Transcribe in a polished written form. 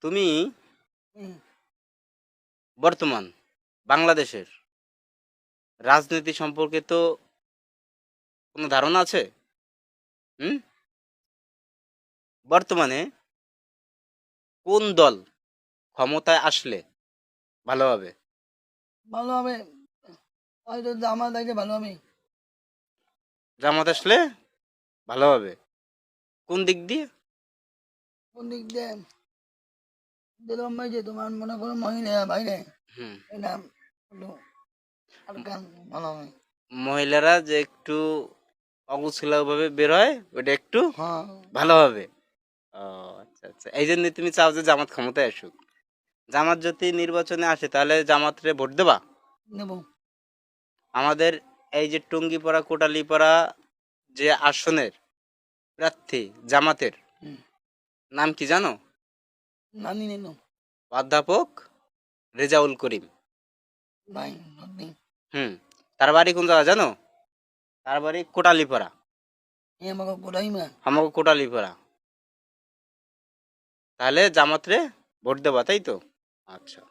তুমি হুম। বর্তমান বাংলাদেশের রাজনীতি সম্পর্কে তো কোনো ধারণা আছে? হুম? বর্তমানে কোন দল ক্ষমতায় আসলে ভালো হবে? ভালো হবে, হয়তো আমার দেখলে ভালো হবে। জামাত আসলে ভালো হবে। কোন দিক দিয়ে? কোন দিক দিয়ে? যেরকম এই যে তোমার মনে করো মহিলা বাইরে, হুম। এটা একটু হালকা ভালো হবে। মহিলারা যে একটু অগোছালো ভাবে বের হয়, ওটা একটু হ্যাঁ, ভালো হবে। ও, আচ্ছা আচ্ছা, এই জন্য তুমি চাও যে জামাত ক্ষমতায় আসুক। জামাত যদি নির্বাচনে আসে তাহলে জামাতরে ভোট দেবা? নেব। আমাদের এই যে টুঙ্গিপাড়া কোটালীপাড়া যে আসনের প্রার্থী জামাতের হুম। নাম কি জানো? নানি নিল। অধ্যাপক রেজাউল করিম। ভাই সত্যি। হুম। তার বাড়ি কোন জায়গা জানো? তার বাড়ি কোটালীপাড়া। এ আমাকে কোটাই না। আমাকে কোটালীপাড়া। তাহলে জামাতরে ভোট দেবা, তাই তো? আচ্ছা।